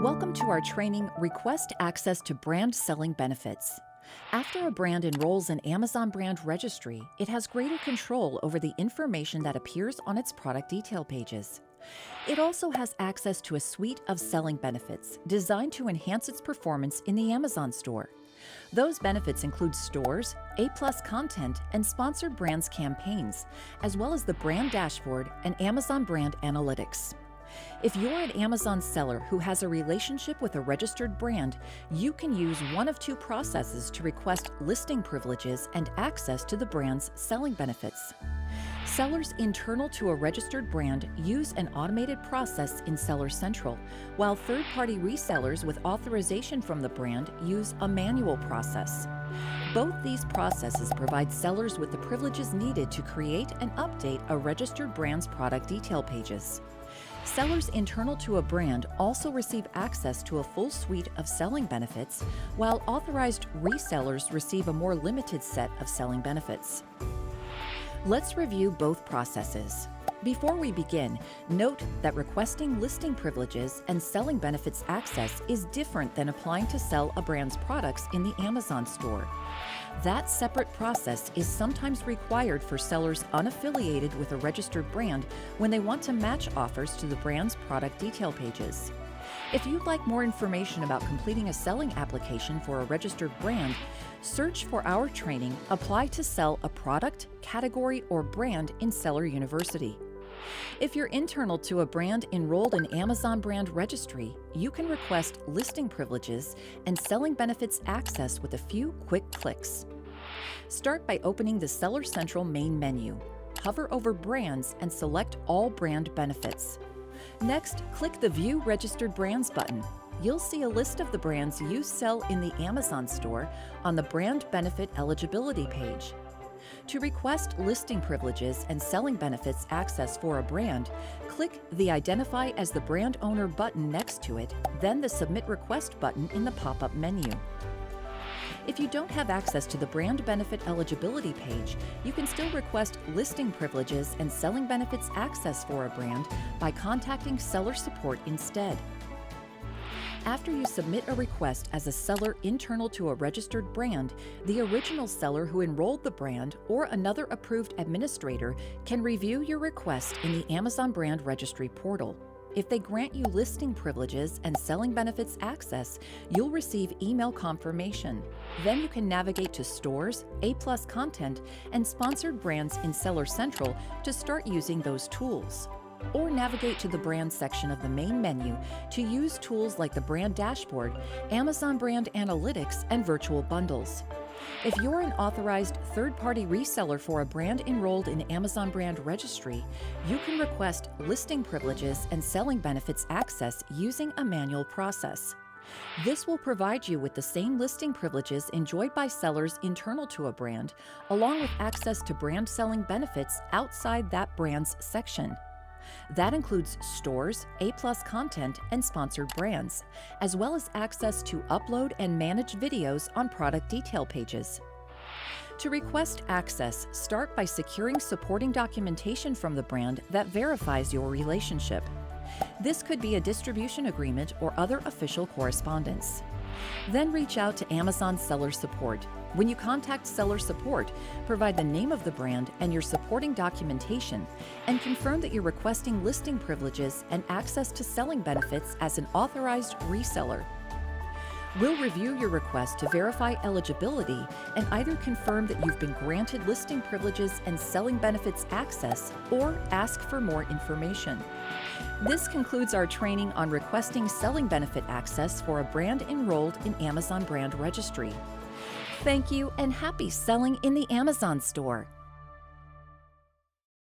Welcome to our training, Request Access to Brand Selling Benefits. After a brand enrolls in Amazon Brand Registry, it has greater control over the information that appears on its product detail pages. It also has access to a suite of selling benefits designed to enhance its performance in the Amazon store. Those benefits include stores, A+ content, and sponsored brands campaigns, as well as the brand dashboard and Amazon Brand Analytics. If you're an Amazon seller who has a relationship with a registered brand, you can use one of two processes to request listing privileges and access to the brand's selling benefits. Sellers internal to a registered brand use an automated process in Seller Central, while third-party resellers with authorization from the brand use a manual process. Both these processes provide sellers with the privileges needed to create and update a registered brand's product detail pages. Sellers internal to a brand also receive access to a full suite of selling benefits, while authorized resellers receive a more limited set of selling benefits. Let's review both processes. Before we begin, note that requesting listing privileges and selling benefits access is different than applying to sell a brand's products in the Amazon store. That separate process is sometimes required for sellers unaffiliated with a registered brand when they want to match offers to the brand's product detail pages. If you'd like more information about completing a selling application for a registered brand, search for our training, Apply to Sell a Product, Category, or Brand in Seller University. If you're internal to a brand enrolled in Amazon Brand Registry, you can request listing privileges and selling benefits access with a few quick clicks. Start by opening the Seller Central main menu. Hover over Brands and select All Brand Benefits. Next, click the View Registered Brands button. You'll see a list of the brands you sell in the Amazon store on the Brand Benefit Eligibility page. To request listing privileges and selling benefits access for a brand, click the Identify as the Brand Owner button next to it, then the Submit Request button in the pop-up menu. If you don't have access to the Brand Benefit Eligibility page, you can still request listing privileges and selling benefits access for a brand by contacting seller support instead. After you submit a request as a seller internal to a registered brand, the original seller who enrolled the brand or another approved administrator can review your request in the Amazon Brand Registry portal. If they grant you listing privileges and selling benefits access, you'll receive email confirmation. Then you can navigate to Stores, A+ content, and sponsored brands in Seller Central to start using those tools. Or navigate to the Brand section of the main menu to use tools like the Brand Dashboard, Amazon Brand Analytics, and Virtual Bundles. If you're an authorized third-party reseller for a brand enrolled in Amazon Brand Registry, you can request listing privileges and selling benefits access using a manual process. This will provide you with the same listing privileges enjoyed by sellers internal to a brand, along with access to brand selling benefits outside that brand's section. That includes stores, A+ content, and sponsored brands, as well as access to upload and manage videos on product detail pages. To request access, start by securing supporting documentation from the brand that verifies your relationship. This could be a distribution agreement or other official correspondence. Then reach out to Amazon Seller Support. When you contact Seller Support, provide the name of the brand and your supporting documentation, and confirm that you're requesting listing privileges and access to selling benefits as an authorized reseller. We'll review your request to verify eligibility and either confirm that you've been granted listing privileges and selling benefits access or ask for more information. This concludes our training on requesting selling benefit access for a brand enrolled in Amazon Brand Registry. Thank you and happy selling in the Amazon store.